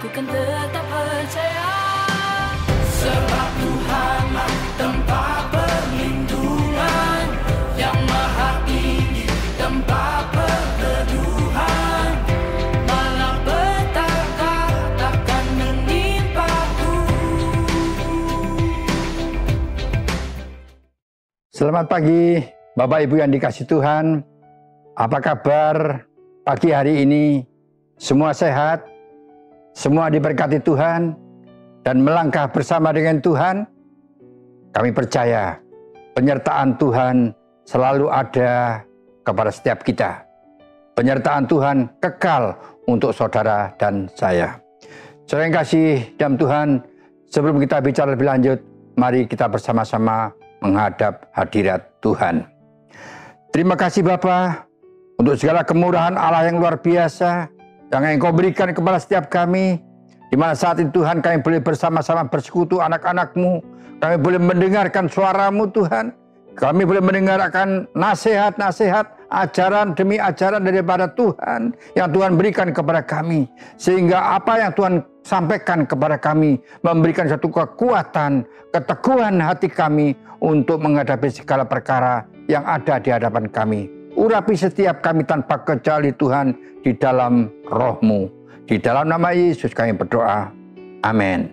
ku kan tetap percaya. Sebab Tuhanlah tempat perlindungan, yang maha tinggi tempat perteduhan. Malapetaka takkan menimpaku. Selamat pagi Bapak Ibu yang dikasihi Tuhan. Apa kabar pagi hari ini? Semua sehat? Semua diberkati Tuhan? Dan melangkah bersama dengan Tuhan? Kami percaya penyertaan Tuhan selalu ada kepada setiap kita. Penyertaan Tuhan kekal untuk saudara dan saya. Saudara yang kasih dalam Tuhan, sebelum kita bicara lebih lanjut, mari kita bersama-sama menghadap hadirat Tuhan. Terima kasih Bapa untuk segala kemurahan Allah yang luar biasa yang Engkau berikan kepada setiap kami, di mana saat ini Tuhan kami boleh bersama-sama bersekutu anak-anak-Mu, kami boleh mendengarkan suara-Mu Tuhan, kami boleh mendengarkan nasihat-nasihat, ajaran demi ajaran daripada Tuhan yang Tuhan berikan kepada kami, sehingga apa yang Tuhan sampaikan kepada kami memberikan satu kekuatan, keteguhan hati kami untuk menghadapi segala perkara yang ada di hadapan kami. Urapi setiap kami tanpa kecuali Tuhan di dalam roh-Mu. Di dalam nama Yesus kami berdoa. Amin.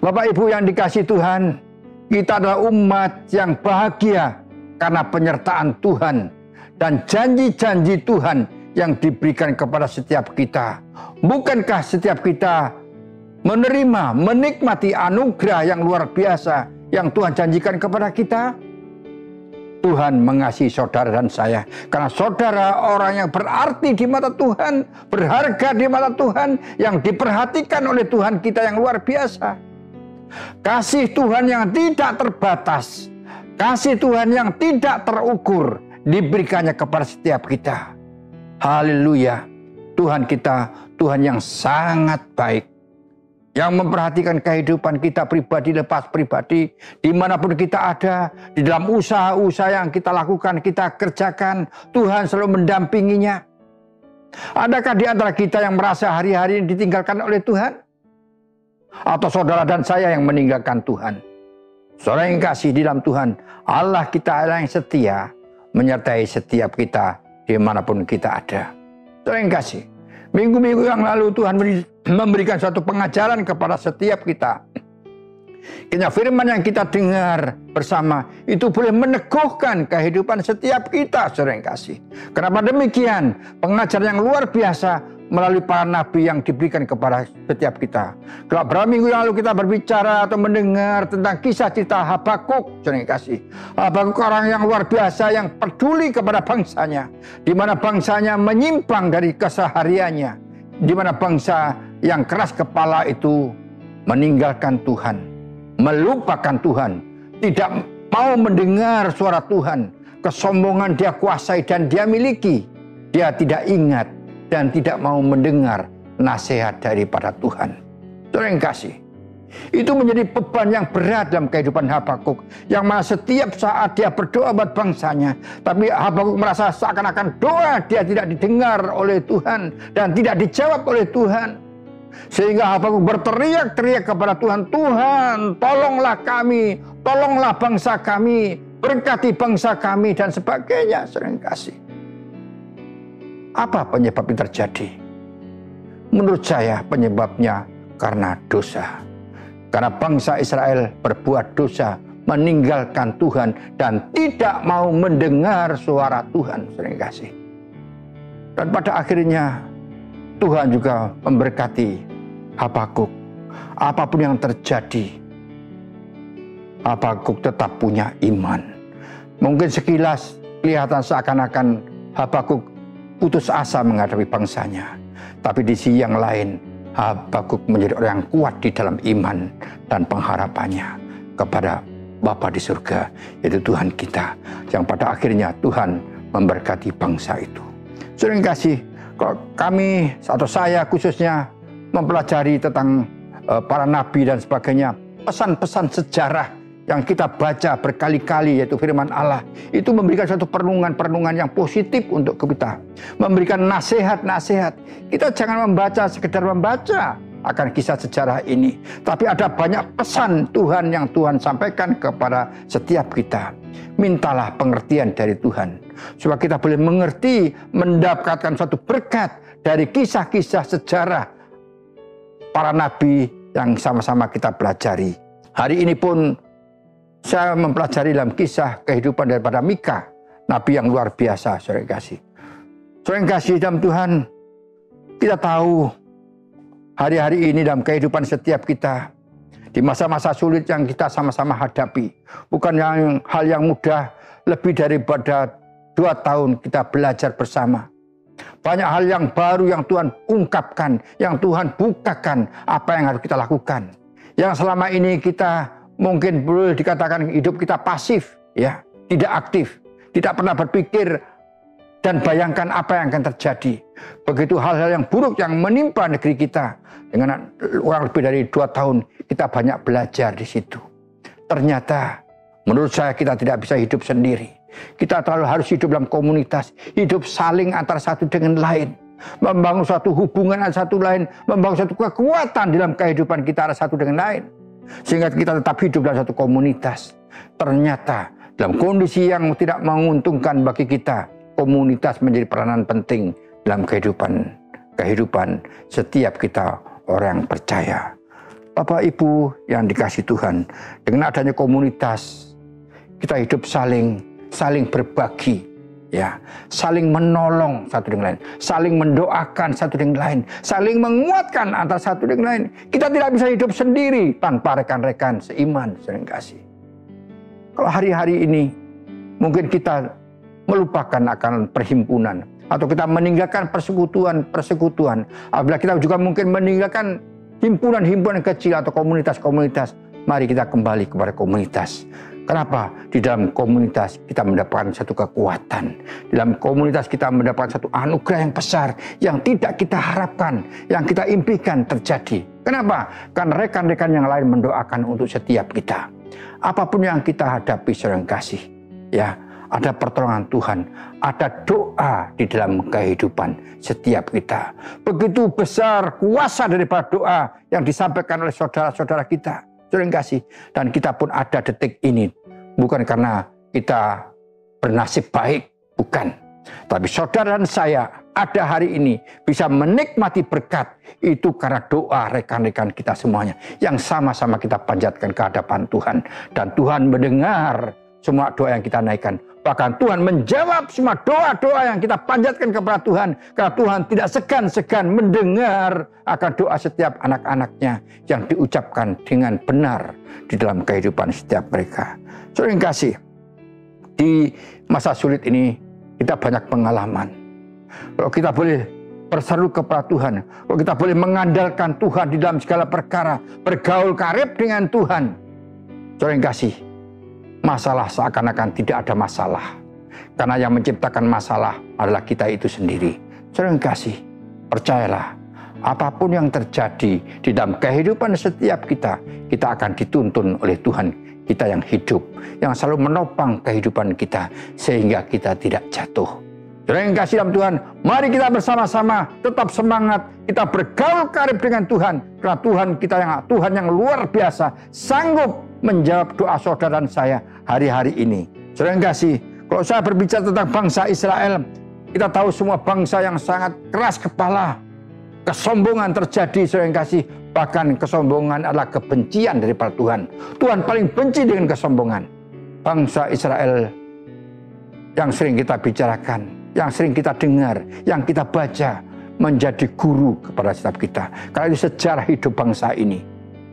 Bapak Ibu yang dikasihi Tuhan, kita adalah umat yang bahagia karena penyertaan Tuhan dan janji-janji Tuhan yang diberikan kepada setiap kita. Bukankah setiap kita menerima, menikmati anugerah yang luar biasa yang Tuhan janjikan kepada kita? Tuhan mengasihi saudara dan saya, karena saudara orang yang berarti di mata Tuhan, berharga di mata Tuhan, yang diperhatikan oleh Tuhan kita yang luar biasa. Kasih Tuhan yang tidak terbatas, kasih Tuhan yang tidak terukur, diberikannya kepada setiap kita. Haleluya. Tuhan kita, Tuhan yang sangat baik, yang memperhatikan kehidupan kita pribadi lepas pribadi, dimanapun kita ada, di dalam usaha-usaha yang kita lakukan, kita kerjakan, Tuhan selalu mendampinginya. Adakah di antara kita yang merasa hari-hari ditinggalkan oleh Tuhan? Atau saudara dan saya yang meninggalkan Tuhan? Saudara yang kasih di dalam Tuhan, Allah kita Allah yang setia, menyertai setiap kita dimanapun kita ada. Saudara yang kasih, minggu-minggu yang lalu Tuhan memberikan suatu pengajaran kepada setiap kita. Kiranya firman yang kita dengar bersama itu boleh meneguhkan kehidupan setiap kita, saudara yang kasih. Kenapa demikian? Pengajaran yang luar biasa melalui para nabi yang diberikan kepada setiap kita. Kalau beberapa minggu yang lalu kita berbicara atau mendengar tentang kisah cerita Habakuk, saudara yang kasih. Habakuk orang yang luar biasa yang peduli kepada bangsanya, di mana bangsanya menyimpang dari kesehariannya, di mana bangsa yang keras kepala itu meninggalkan Tuhan, melupakan Tuhan, tidak mau mendengar suara Tuhan. Kesombongan dia kuasai dan dia miliki. Dia tidak ingat dan tidak mau mendengar nasihat daripada Tuhan. Saudara yang kasih, itu menjadi beban yang berat dalam kehidupan Habakuk, yang mana setiap saat dia berdoa buat bangsanya, tapi Habakuk merasa seakan-akan doa dia tidak didengar oleh Tuhan dan tidak dijawab oleh Tuhan. Sehingga Habakuk berteriak-teriak kepada Tuhan, Tuhan tolonglah kami, tolonglah bangsa kami, berkati bangsa kami dan sebagainya. Sering kasih. Apa penyebab yang terjadi? Menurut saya penyebabnya karena dosa. Karena bangsa Israel berbuat dosa, meninggalkan Tuhan dan tidak mau mendengar suara Tuhan. Sering kasih. Dan pada akhirnya Tuhan juga memberkati Habakuk. Apapun yang terjadi, Habakuk tetap punya iman. Mungkin sekilas kelihatan seakan-akan Habakuk putus asa menghadapi bangsanya. Tapi di sisi yang lain, Habakuk menjadi orang yang kuat di dalam iman dan pengharapannya kepada Bapa di surga, yaitu Tuhan kita, yang pada akhirnya Tuhan memberkati bangsa itu. Saudara yang kasih, kalau kami atau saya khususnya mempelajari tentang para nabi dan sebagainya, pesan-pesan sejarah yang kita baca berkali-kali, yaitu firman Allah, itu memberikan suatu perenungan-perenungan yang positif untuk kita, memberikan nasihat-nasihat. Kita jangan membaca sekedar membaca akan kisah sejarah ini, tapi ada banyak pesan Tuhan yang Tuhan sampaikan kepada setiap kita. Mintalah pengertian dari Tuhan, supaya kita boleh mengerti, mendapatkan suatu berkat dari kisah-kisah sejarah para nabi yang sama-sama kita pelajari. Hari ini pun saya mempelajari dalam kisah kehidupan daripada Mika, nabi yang luar biasa, saudara yang kasih. Saudara yang kasih dalam Tuhan, kita tahu hari-hari ini dalam kehidupan setiap kita, di masa-masa sulit yang kita sama-sama hadapi, bukan hal yang mudah. Lebih daripada 2 tahun kita belajar bersama. Banyak hal yang baru yang Tuhan ungkapkan, yang Tuhan bukakan apa yang harus kita lakukan. Yang selama ini kita mungkin boleh dikatakan hidup kita pasif, ya, tidak aktif, tidak pernah berpikir dan bayangkan apa yang akan terjadi. Begitu hal-hal yang buruk yang menimpa negeri kita, dengan kurang lebih dari 2 tahun kita banyak belajar di situ. Ternyata menurut saya kita tidak bisa hidup sendiri. Kita harus hidup dalam komunitas, hidup saling antara satu dengan lain, membangun suatu hubungan antara satu lain, membangun suatu kekuatan dalam kehidupan kita antara satu dengan lain, sehingga kita tetap hidup dalam satu komunitas. Ternyata dalam kondisi yang tidak menguntungkan bagi kita, komunitas menjadi peranan penting dalam kehidupan setiap kita orang yang percaya. Bapak Ibu yang dikasihi Tuhan, dengan adanya komunitas, kita hidup saling berbagi, ya, saling menolong satu dengan lain, saling mendoakan satu dengan lain, saling menguatkan antara satu dengan lain. Kita tidak bisa hidup sendiri tanpa rekan-rekan seiman, sering kasih. Kalau hari-hari ini mungkin kita melupakan akan perhimpunan, atau kita meninggalkan persekutuan, apabila kita juga mungkin meninggalkan himpunan-himpunan kecil atau komunitas-komunitas, mari kita kembali kepada komunitas. Kenapa? Di dalam komunitas kita mendapatkan satu kekuatan. Di dalam komunitas kita mendapatkan satu anugerah yang besar, yang tidak kita harapkan, yang kita impikan terjadi. Kenapa? Karena rekan-rekan yang lain mendoakan untuk setiap kita. Apapun yang kita hadapi, saudara kasih, ya, ada pertolongan Tuhan, ada doa di dalam kehidupan setiap kita. Begitu besar kuasa daripada doa yang disampaikan oleh saudara-saudara kita, saudara yang kasih. Dan kita pun ada detik ini, bukan karena kita bernasib baik, bukan. Tapi saudara dan saya ada hari ini bisa menikmati berkat itu karena doa rekan-rekan kita semuanya, yang sama-sama kita panjatkan ke hadapan Tuhan. Dan Tuhan mendengar semua doa yang kita naikkan. Bahkan Tuhan menjawab semua doa-doa yang kita panjatkan kepada Tuhan. Karena Tuhan tidak segan-segan mendengar akan doa setiap anak-anaknya yang diucapkan dengan benar di dalam kehidupan setiap mereka. Saudara yang kasih, di masa sulit ini kita banyak pengalaman. Kalau kita boleh berseru kepada Tuhan, kalau kita boleh mengandalkan Tuhan di dalam segala perkara, bergaul karib dengan Tuhan, saudara yang kasih, masalah seakan-akan tidak ada masalah. Karena yang menciptakan masalah adalah kita itu sendiri. Saudara yang kasih, percayalah, apapun yang terjadi di dalam kehidupan setiap kita, kita akan dituntun oleh Tuhan kita yang hidup, yang selalu menopang kehidupan kita, sehingga kita tidak jatuh. Saudara yang kasih dalam Tuhan, mari kita bersama-sama tetap semangat, kita bergaul karib dengan Tuhan. Karena Tuhan yang luar biasa, sanggup menjawab doa saudara dan saya hari-hari ini. Saudara yang kasih, kalau saya berbicara tentang bangsa Israel, kita tahu semua bangsa yang sangat keras kepala. Kesombongan terjadi, saudara yang kasih. Bahkan kesombongan adalah kebencian daripada Tuhan. Tuhan paling benci dengan kesombongan. Bangsa Israel yang sering kita bicarakan, yang sering kita dengar, yang kita baca, menjadi guru kepada setiap kita. Karena itu sejarah hidup bangsa ini.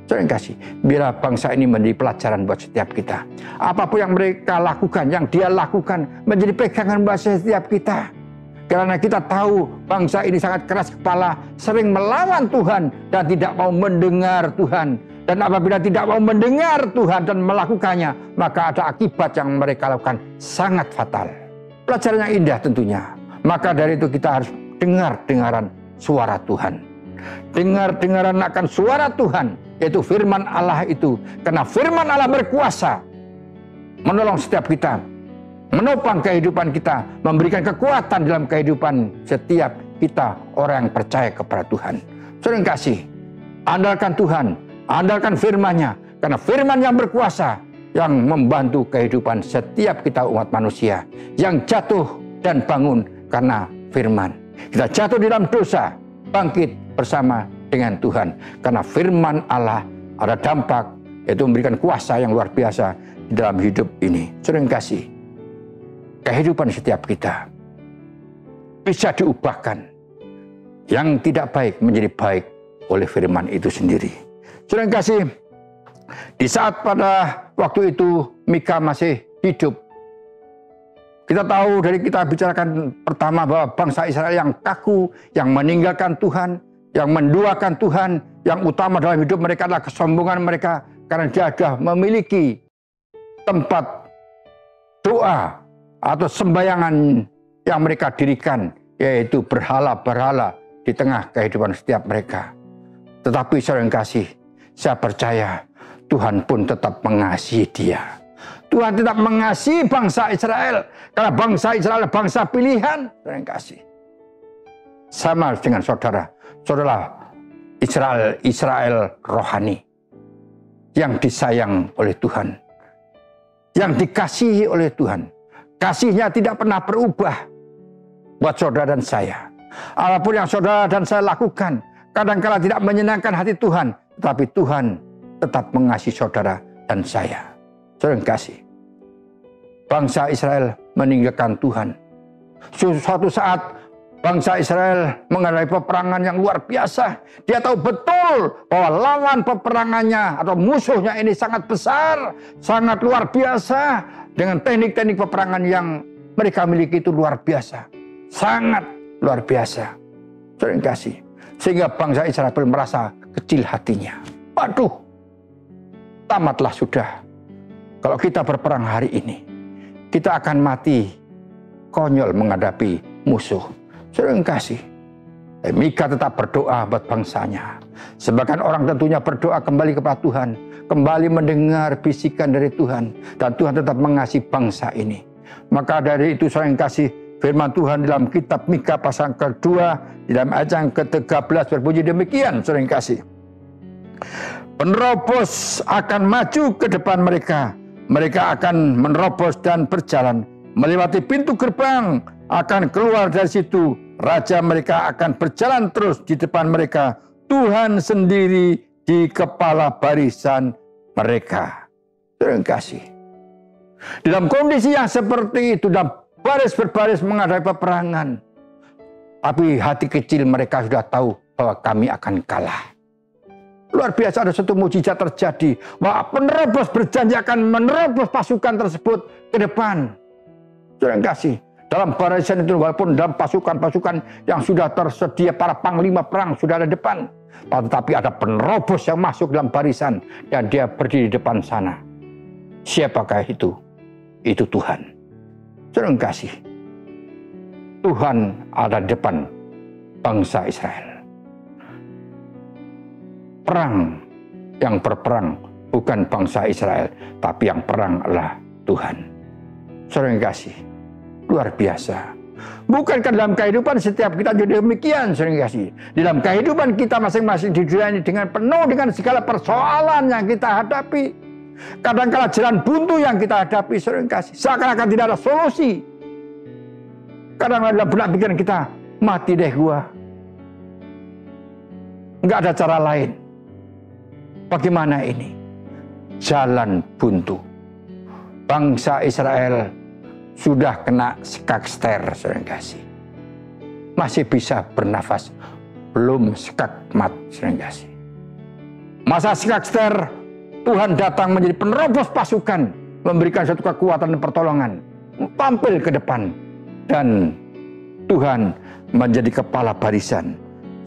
Saudara yang kasih, biarlah bangsa ini menjadi pelajaran buat setiap kita. Apapun yang mereka lakukan, yang dia lakukan, menjadi pegangan buat setiap kita. Karena kita tahu bangsa ini sangat keras kepala, sering melawan Tuhan dan tidak mau mendengar Tuhan. Dan apabila tidak mau mendengar Tuhan dan melakukannya, maka ada akibat yang mereka lakukan sangat fatal. Pelajaran yang indah tentunya. Maka dari itu kita harus dengar-dengaran suara Tuhan. Dengar-dengaran akan suara Tuhan yaitu firman Allah itu. Karena firman Allah berkuasa menolong setiap kita, menopang kehidupan kita, memberikan kekuatan dalam kehidupan setiap kita orang yang percaya kepada Tuhan. Saudara yang kasih, andalkan Tuhan, andalkan firman-Nya, karena firman yang berkuasa yang membantu kehidupan setiap kita umat manusia yang jatuh dan bangun karena firman. Kita jatuh di dalam dosa, bangkit bersama dengan Tuhan. Karena firman Allah ada dampak, yaitu memberikan kuasa yang luar biasa di dalam hidup ini. Saudara yang kasih, kehidupan setiap kita bisa diubahkan yang tidak baik menjadi baik oleh firman itu sendiri. Saudara yang kasih, di saat pada waktu itu Mika masih hidup, kita tahu dari kita bicarakan pertama bahwa bangsa Israel yang kaku, yang meninggalkan Tuhan, yang menduakan Tuhan, yang utama dalam hidup mereka adalah kesombongan mereka karena dia sudah memiliki tempat doa atau sembayangan yang mereka dirikan, yaitu berhala-berhala di tengah kehidupan setiap mereka. Tetapi saudara yang kasih, saya percaya Tuhan pun tetap mengasihi dia. Tuhan tetap mengasihi bangsa Israel. Karena bangsa Israel adalah bangsa pilihan. Saudara yang kasih, sama dengan saudara Israel rohani yang disayang oleh Tuhan, yang dikasihi oleh Tuhan. Kasihnya tidak pernah berubah buat saudara dan saya. Apapun yang saudara dan saya lakukan kadang-kala tidak menyenangkan hati Tuhan, tetapi Tuhan tetap mengasihi saudara dan saya. Saudara yang kasih, bangsa Israel meninggalkan Tuhan. Suatu saat bangsa Israel menghadapi peperangan yang luar biasa. Dia tahu betul bahwa lawan peperangannya atau musuhnya ini sangat besar, sangat luar biasa. Dengan teknik-teknik peperangan yang mereka miliki itu luar biasa, sangat luar biasa. Saudara yang kasih, sehingga bangsa Israel merasa kecil hatinya. Waduh, tamatlah sudah. Kalau kita berperang hari ini, kita akan mati konyol menghadapi musuh. Saudara yang kasih, Mika tetap berdoa buat bangsanya. Sebagian orang tentunya berdoa kembali kepada Tuhan, kembali mendengar bisikan dari Tuhan, dan Tuhan tetap mengasihi bangsa ini. Maka dari itu saudara yang kasih, firman Tuhan dalam kitab Mika pasal kedua, di dalam ayat yang ke-13 berbunyi demikian, saudara yang kasih. Penerobos akan maju ke depan mereka. Mereka akan menerobos dan berjalan melewati pintu gerbang, akan keluar dari situ. Raja mereka akan berjalan terus di depan mereka. Tuhan sendiri di kepala barisan mereka. Terima kasih. Dalam kondisi yang seperti itu, dalam baris berbaris menghadapi peperangan, tapi hati kecil mereka sudah tahu bahwa kami akan kalah. Luar biasa, ada satu mukjizat terjadi, bahwa penerobos berjanji akan menerobos pasukan tersebut ke depan. Saudara yang kasih, dalam barisan itu walaupun dalam pasukan-pasukan yang sudah tersedia, para panglima perang sudah ada depan, tetapi ada penerobos yang masuk dalam barisan dan dia berdiri di depan sana. Siapakah itu? Itu Tuhan. Saudara yang kasih, Tuhan ada di depan bangsa Israel. Perang yang berperang bukan bangsa Israel, tapi yang perang adalah Tuhan. Saudara yang kasih, luar biasa. Bukankah dalam kehidupan setiap kita juga demikian, saudara yang kasih? Di dalam kehidupan kita masing-masing di dunia ini dengan penuh dengan segala persoalan yang kita hadapi. Kadang-kala jalan buntu yang kita hadapi, saudara yang kasih. Seakan-akan tidak ada solusi. Kadang-kadang dalam benak pikiran kita, mati deh gua. Enggak ada cara lain. Bagaimana ini? Jalan buntu. Bangsa Israel sudah kena skakster, saudara yang kasih. Masih bisa bernafas, belum skakmat, saudara yang kasih. Masa skakster, Tuhan datang menjadi penerobos pasukan, memberikan satu kekuatan dan pertolongan, tampil ke depan, dan Tuhan menjadi kepala barisan.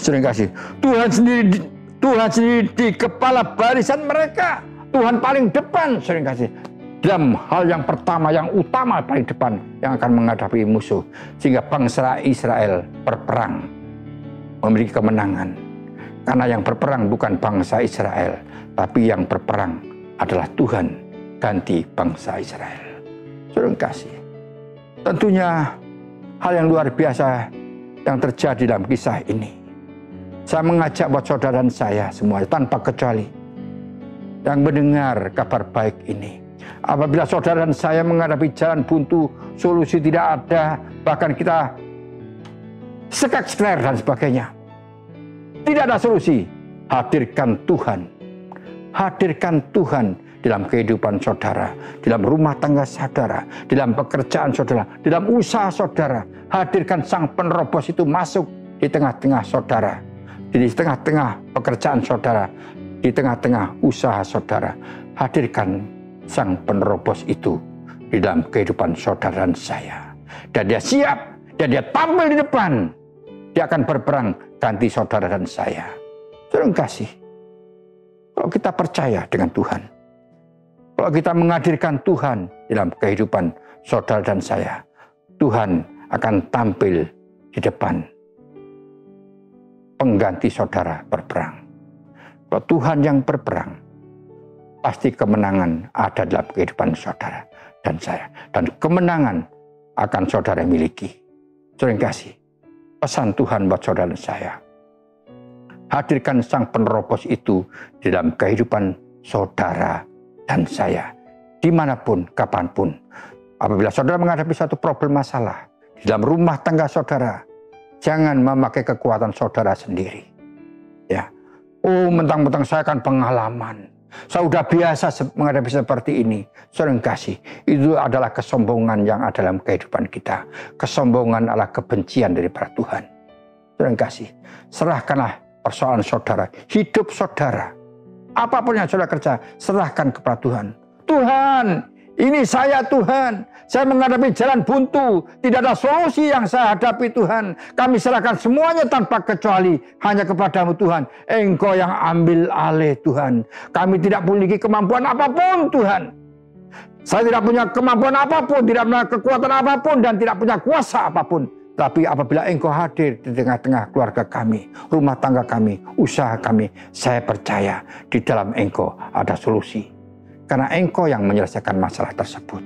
Saudara yang kasih, Tuhan sendiri di kepala barisan mereka. Tuhan paling depan, saudara yang kasih. Dalam hal yang pertama, yang utama paling depan, yang akan menghadapi musuh. Sehingga bangsa Israel berperang, memiliki kemenangan. Karena yang berperang bukan bangsa Israel, tapi yang berperang adalah Tuhan ganti bangsa Israel. Saudara kasih, tentunya hal yang luar biasa yang terjadi dalam kisah ini. Saya mengajak buat saudara dan saya semua tanpa kecuali yang mendengar kabar baik ini. Apabila saudara dan saya menghadapi jalan buntu, solusi tidak ada, bahkan kita sekak-sekler dan sebagainya, tidak ada solusi. Hadirkan Tuhan. Hadirkan Tuhan dalam kehidupan saudara, dalam rumah tangga saudara, dalam pekerjaan saudara, dalam usaha saudara. Hadirkan Sang Penerobos itu masuk di tengah-tengah saudara, di tengah-tengah pekerjaan saudara, di tengah-tengah usaha saudara. Hadirkan Sang Penerobos itu di dalam kehidupan saudara dan saya. Dan dia siap, dan dia tampil di depan. Dia akan berperang ganti saudara dan saya. Saudara kasih, kalau kita percaya dengan Tuhan, kalau kita menghadirkan Tuhan dalam kehidupan saudara dan saya, Tuhan akan tampil di depan. Pengganti saudara berperang. Kalau Tuhan yang berperang, pasti kemenangan ada dalam kehidupan saudara dan saya. Dan kemenangan akan saudara miliki. Saudara kasih, pesan Tuhan buat saudara dan saya. Hadirkan Sang Penerobos itu di dalam kehidupan saudara dan saya. Dimanapun, kapanpun. Apabila saudara menghadapi satu problem masalah di dalam rumah tangga saudara, jangan memakai kekuatan saudara sendiri. Ya, oh mentang-mentang saya kan pengalaman, saya sudah biasa menghadapi seperti ini. Saudara kasih, itu adalah kesombongan yang ada dalam kehidupan kita. Kesombongan adalah kebencian daripada Tuhan. Saudara kasih, serahkanlah persoalan saudara, hidup saudara, apapun yang saudara kerja, serahkan kepada Tuhan. Tuhan, ini saya Tuhan, saya menghadapi jalan buntu, tidak ada solusi yang saya hadapi Tuhan. Kami serahkan semuanya tanpa kecuali hanya kepadamu Tuhan. Engkau yang ambil alih Tuhan. Kami tidak memiliki kemampuan apapun Tuhan. Saya tidak punya kemampuan apapun, tidak punya kekuatan apapun, dan tidak punya kuasa apapun. Tapi apabila Engkau hadir di tengah-tengah keluarga kami, rumah tangga kami, usaha kami, saya percaya di dalam Engkau ada solusi. Karena Engkau yang menyelesaikan masalah tersebut.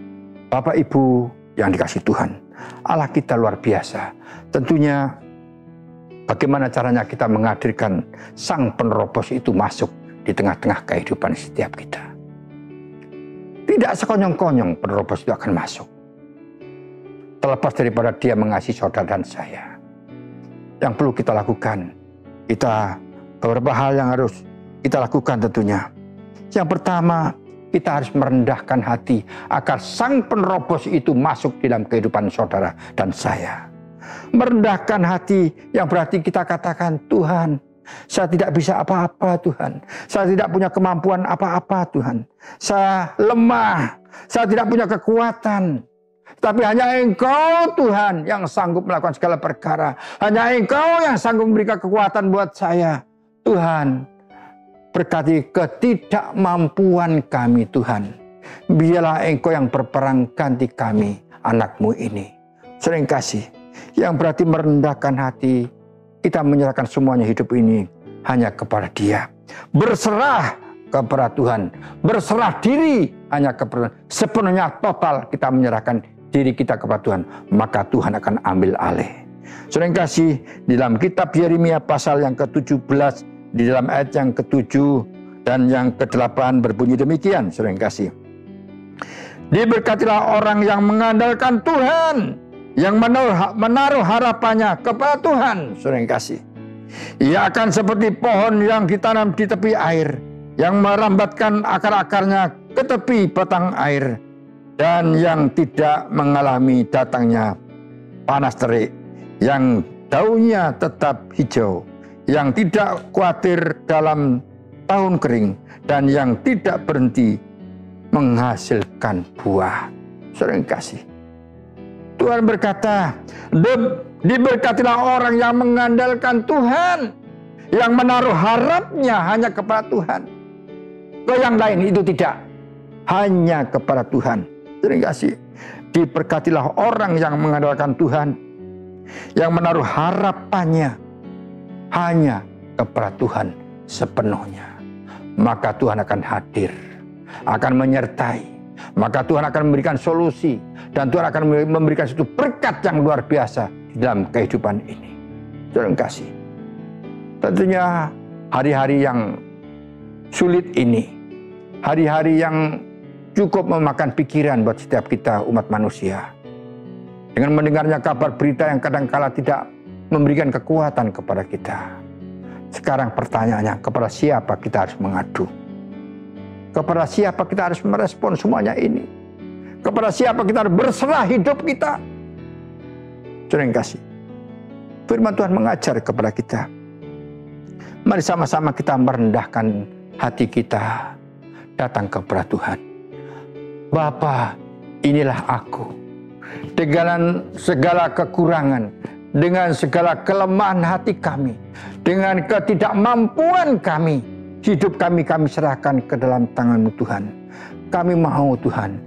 Bapak Ibu yang dikasihi Tuhan, Allah kita luar biasa. Tentunya bagaimana caranya kita menghadirkan Sang Penerobos itu masuk di tengah-tengah kehidupan setiap kita. Tidak sekonyong-konyong penerobos itu akan masuk. Terlepas daripada dia mengasihi saudara dan saya. Yang perlu kita lakukan, beberapa hal yang harus kita lakukan tentunya. Yang pertama, kita harus merendahkan hati agar Sang Penerobos itu masuk dalam kehidupan saudara dan saya. Merendahkan hati yang berarti kita katakan, Tuhan, saya tidak bisa apa-apa Tuhan. Saya tidak punya kemampuan apa-apa Tuhan. Saya lemah, saya tidak punya kekuatan. Tapi hanya Engkau Tuhan yang sanggup melakukan segala perkara. Hanya Engkau yang sanggup memberikan kekuatan buat saya. Tuhan, berkati ketidakmampuan kami Tuhan. Biarlah Engkau yang berperang ganti kami, anak-Mu ini. Sering kasih, yang berarti merendahkan hati. Kita menyerahkan semuanya hidup ini hanya kepada Dia. Berserah kepada Tuhan. Berserah diri hanya kepada Tuhan. Sepenuhnya total kita menyerahkan diri kita kepada Tuhan, maka Tuhan akan ambil alih. Saudara yang kasih, di dalam kitab Yeremia pasal yang ke-17, di dalam ayat yang ke-7 dan yang ke-8 berbunyi demikian, saudara yang kasih. Diberkatilah orang yang mengandalkan Tuhan, yang menaruh harapannya kepada Tuhan, saudara yang kasih. Ia akan seperti pohon yang ditanam di tepi air, yang merambatkan akar-akarnya ke tepi batang air, dan yang tidak mengalami datangnya panas terik, yang daunnya tetap hijau, yang tidak khawatir dalam tahun kering, dan yang tidak berhenti menghasilkan buah. Saudara yang kasih, Tuhan berkata, diberkatilah orang yang mengandalkan Tuhan, yang menaruh harapnya hanya kepada Tuhan. Ke yang lain itu tidak, hanya kepada Tuhan. Saudara kasih, diberkatilah orang yang mengandalkan Tuhan, yang menaruh harapannya hanya kepada Tuhan sepenuhnya, maka Tuhan akan hadir, akan menyertai, maka Tuhan akan memberikan solusi, dan Tuhan akan memberikan suatu berkat yang luar biasa di dalam kehidupan ini. Terima kasih. Tentunya hari-hari yang sulit ini, hari-hari yang cukup memakan pikiran buat setiap kita umat manusia. Dengan mendengarnya kabar berita yang kadang-kala tidak memberikan kekuatan kepada kita. Sekarang pertanyaannya, kepada siapa kita harus mengadu? Kepada siapa kita harus merespon semuanya ini? Kepada siapa kita harus berserah hidup kita? Terima kasih. Firman Tuhan mengajar kepada kita. Mari sama-sama kita merendahkan hati kita, datang kepada Tuhan. Bapa, inilah aku. Dengan segala kekurangan, dengan segala kelemahan hati kami, dengan ketidakmampuan kami, hidup kami serahkan ke dalam tangan-Mu Tuhan. Kami mau Tuhan,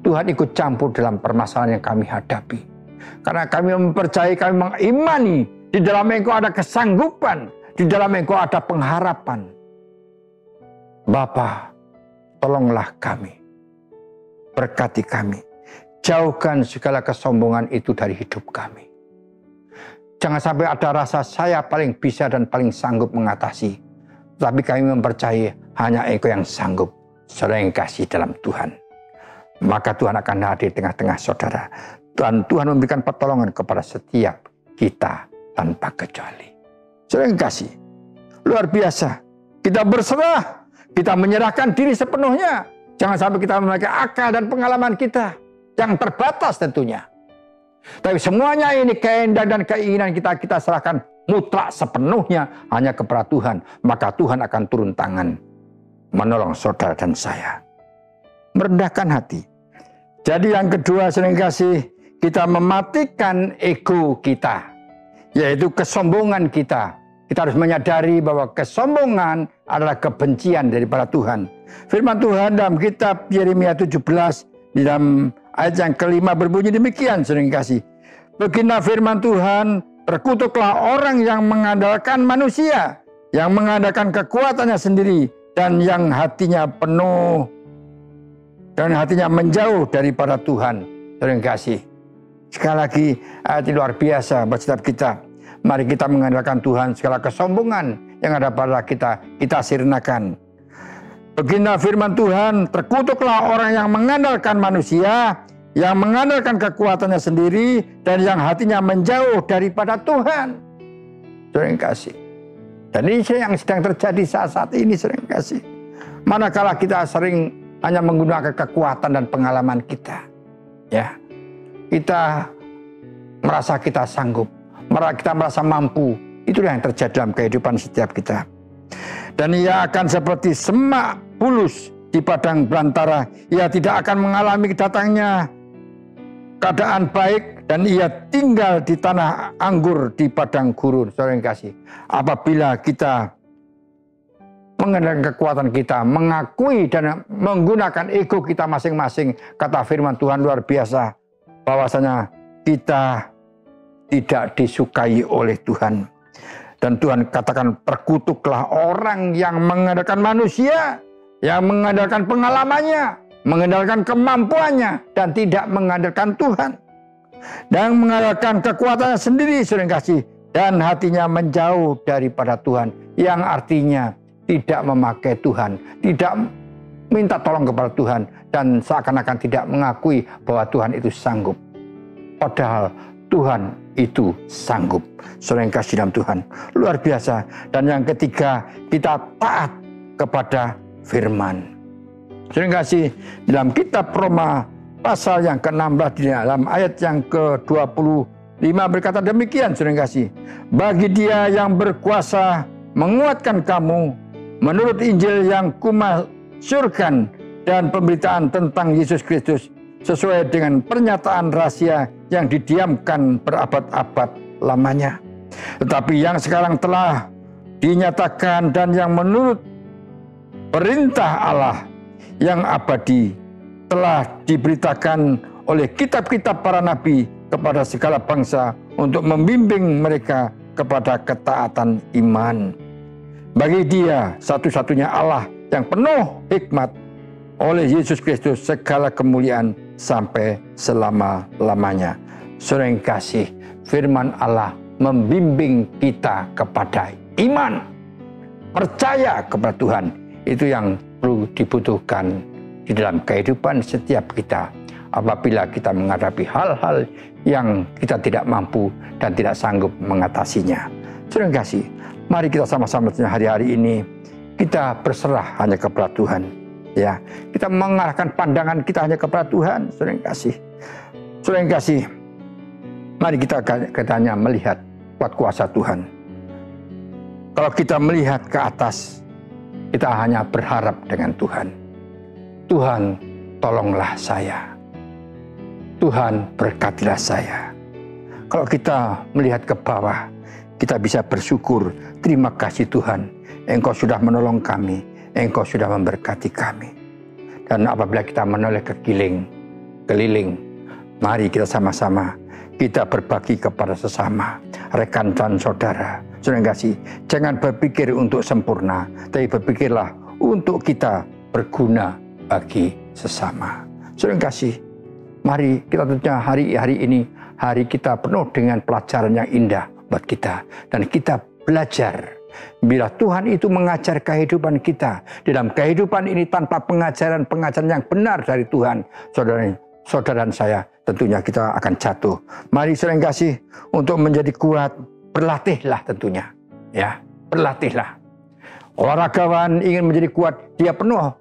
Tuhan ikut campur dalam permasalahan yang kami hadapi. Karena kami mempercayai, kami mengimani, di dalam Engkau ada kesanggupan, di dalam Engkau ada pengharapan. Bapa, tolonglah kami, berkati kami, jauhkan segala kesombongan itu dari hidup kami. Jangan sampai ada rasa saya paling bisa dan paling sanggup mengatasi. Tapi kami mempercayai hanya Engkau yang sanggup. Saudara yang kasih dalam Tuhan. Maka Tuhan akan hadir di tengah-tengah saudara. Dan Tuhan memberikan pertolongan kepada setiap kita tanpa kecuali. Saudara yang kasih. Luar biasa. Kita berserah. Kita menyerahkan diri sepenuhnya. Jangan sampai kita memakai akal dan pengalaman kita. Yang terbatas tentunya. Tapi semuanya ini kehendak dan keinginan kita serahkan mutlak sepenuhnya hanya kepada Tuhan. Maka Tuhan akan turun tangan menolong saudara dan saya. Merendahkan hati. Jadi yang kedua, sering kasih, kita mematikan ego kita. Yaitu kesombongan kita. Kita harus menyadari bahwa kesombongan adalah kebencian daripada Tuhan. Firman Tuhan dalam kitab Yeremia 17 di dalam ayat yang kelima berbunyi demikian, sering kasih. Beginilah firman Tuhan, terkutuklah orang yang mengandalkan manusia, yang mengandalkan kekuatannya sendiri, dan yang hatinya penuh, dan hatinya menjauh daripada Tuhan. Sering kasih. Sekali lagi, ayat ini luar biasa buat setiap kita. Mari kita mengandalkan Tuhan, segala kesombongan yang ada pada kita sirnakan. Beginilah firman Tuhan, terkutuklah orang yang mengandalkan manusia, yang mengandalkan kekuatannya sendiri, dan yang hatinya menjauh daripada Tuhan. Sering kasih. Dan ini yang sedang terjadi saat-saat ini, sering kasih. Manakala kita sering hanya menggunakan kekuatan dan pengalaman kita. Ya, kita merasa kita sanggup, kita merasa mampu. Itulah yang terjadi dalam kehidupan setiap kita. Dan ia akan seperti semak bulus di padang belantara. Ia tidak akan mengalami datangnya keadaan baik, dan ia tinggal di tanah anggur di padang gurun. Saudara yang kasih, apabila kita mengandalkan kekuatan kita, mengakui dan menggunakan ego kita masing-masing, kata firman Tuhan luar biasa, bahwasanya kita tidak disukai oleh Tuhan. Dan Tuhan katakan, terkutuklah orang yang mengandalkan manusia, yang mengandalkan pengalamannya, mengandalkan kemampuannya, dan tidak mengandalkan Tuhan. Dan mengandalkan kekuatannya sendiri, sering kasih, dan hatinya menjauh daripada Tuhan. Yang artinya tidak memakai Tuhan, tidak minta tolong kepada Tuhan, dan seakan-akan tidak mengakui bahwa Tuhan itu sanggup. Padahal Tuhan itu sanggup. Saudara yang kasih dalam Tuhan, luar biasa. Dan yang ketiga, kita taat kepada firman. Saudara yang kasih, dalam kitab Roma pasal yang ke-16 di dalam ayat yang ke-25 berkata demikian, saudara yang kasih. Bagi Dia yang berkuasa menguatkan kamu menurut Injil yang kumasyurkan dan pemberitaan tentang Yesus Kristus, sesuai dengan pernyataan rahasia yang didiamkan berabad-abad lamanya. Tetapi yang sekarang telah dinyatakan dan yang menurut perintah Allah yang abadi telah diberitakan oleh kitab-kitab para nabi kepada segala bangsa untuk membimbing mereka kepada ketaatan iman. Bagi Dia satu-satunya Allah yang penuh hikmat, oleh Yesus Kristus segala kemuliaan sampai selama-lamanya. Saudara yang kasih, firman Allah membimbing kita kepada iman, percaya kepada Tuhan. Itu yang perlu dibutuhkan di dalam kehidupan setiap kita. Apabila kita menghadapi hal-hal yang kita tidak mampu dan tidak sanggup mengatasinya. Saudara yang kasih, mari kita sama-sama hari-hari ini kita berserah hanya kepada Tuhan. Ya, kita mengarahkan pandangan kita hanya kepada Tuhan. Saudara yang kasih, saudara yang kasih, mari kita katanya melihat kuat kuasa Tuhan. Kalau kita melihat ke atas, kita hanya berharap dengan Tuhan. Tuhan, tolonglah saya. Tuhan, berkatilah saya. Kalau kita melihat ke bawah, kita bisa bersyukur. Terima kasih Tuhan, Engkau sudah menolong kami, Engkau sudah memberkati kami. Dan apabila kita menoleh ke keliling, mari kita sama-sama kita berbagi kepada sesama, rekan dan saudara. Saudara yang kasih, jangan berpikir untuk sempurna, tapi berpikirlah untuk kita berguna bagi sesama. Saudara yang kasih, mari kita tentunya hari ini, hari kita penuh dengan pelajaran yang indah buat kita. Dan kita belajar, bila Tuhan itu mengajar kehidupan kita, dalam kehidupan ini tanpa pengajaran yang benar dari Tuhan, saudara dan saya, tentunya kita akan jatuh. Mari saudara yang kasih, untuk menjadi kuat, berlatihlah tentunya. Ya, berlatihlah. Olahragawan ingin menjadi kuat, dia penuh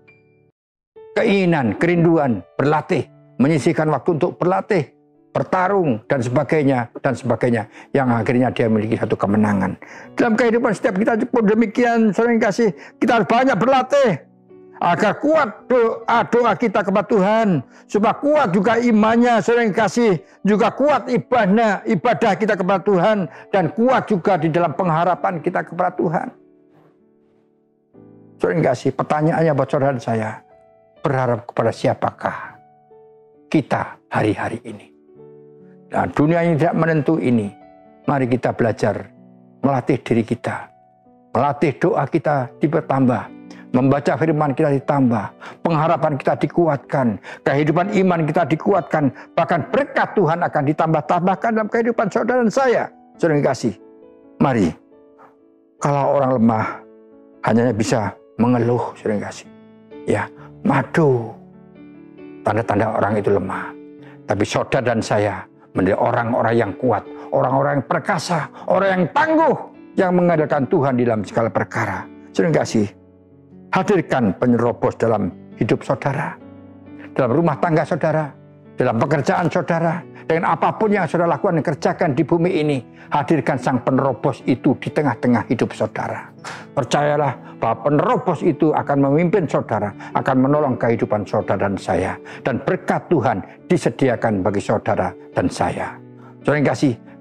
keinginan, kerinduan, berlatih, menyisihkan waktu untuk berlatih, bertarung, dan sebagainya, yang akhirnya dia memiliki satu kemenangan. Dalam kehidupan setiap kita pun demikian, saudara yang kasih, kita harus banyak berlatih, agar kuat doa kita kepada Tuhan, supaya kuat juga imannya, saudara yang kasih, juga kuat ibadah kita kepada Tuhan, dan kuat juga di dalam pengharapan kita kepada Tuhan. Saudara yang kasih, pertanyaannya buat saudara dan saya, berharap kepada siapakah kita hari-hari ini? Nah, dunia yang tidak menentu ini, mari kita belajar melatih diri kita, melatih doa kita dipertambah, membaca firman kita ditambah, pengharapan kita dikuatkan, kehidupan iman kita dikuatkan, bahkan berkat Tuhan akan ditambah-tambahkan dalam kehidupan saudara dan saya. Saudara yang kasih, mari, kalau orang lemah hanya bisa mengeluh, saudara yang kasih, ya, madu, tanda-tanda orang itu lemah. Tapi saudara dan saya menjadi orang-orang yang kuat, orang-orang yang perkasa, orang yang tangguh, yang mengandalkan Tuhan di dalam segala perkara. Saudara yang kasih, hadirkan penyerobos dalam hidup saudara, dalam rumah tangga saudara, dalam pekerjaan saudara, dengan apapun yang saudara lakukan dan kerjakan di bumi ini, hadirkan sang penerobos itu di tengah-tengah hidup saudara. Percayalah bahwa penerobos itu akan memimpin saudara, akan menolong kehidupan saudara dan saya, dan berkat Tuhan disediakan bagi saudara dan saya. Saudara yang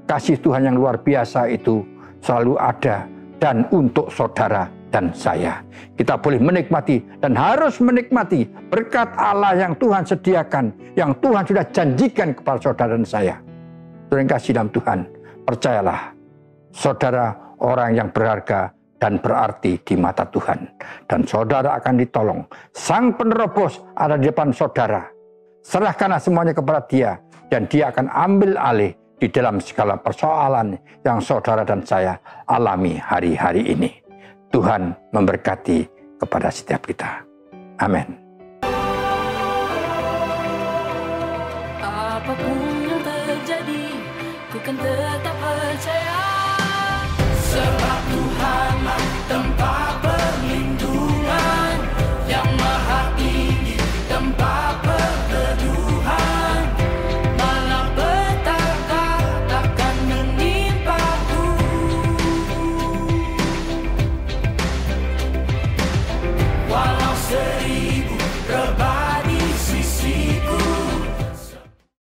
kasih Tuhan yang luar biasa itu selalu ada dan untuk saudara dan saya. Kita boleh menikmati dan harus menikmati berkat Allah yang Tuhan sediakan, yang Tuhan sudah janjikan kepada saudara dan saya. Saudara yang kasih dalam Tuhan, percayalah, saudara orang yang berharga dan berarti di mata Tuhan. Dan saudara akan ditolong. Sang penerobos ada di depan saudara. Serahkanlah semuanya kepada Dia, dan Dia akan ambil alih di dalam segala persoalan yang saudara dan saya alami hari-hari ini. Tuhan memberkati kepada setiap kita. Amin. Apapun yang terjadi, ku kan tetap percaya.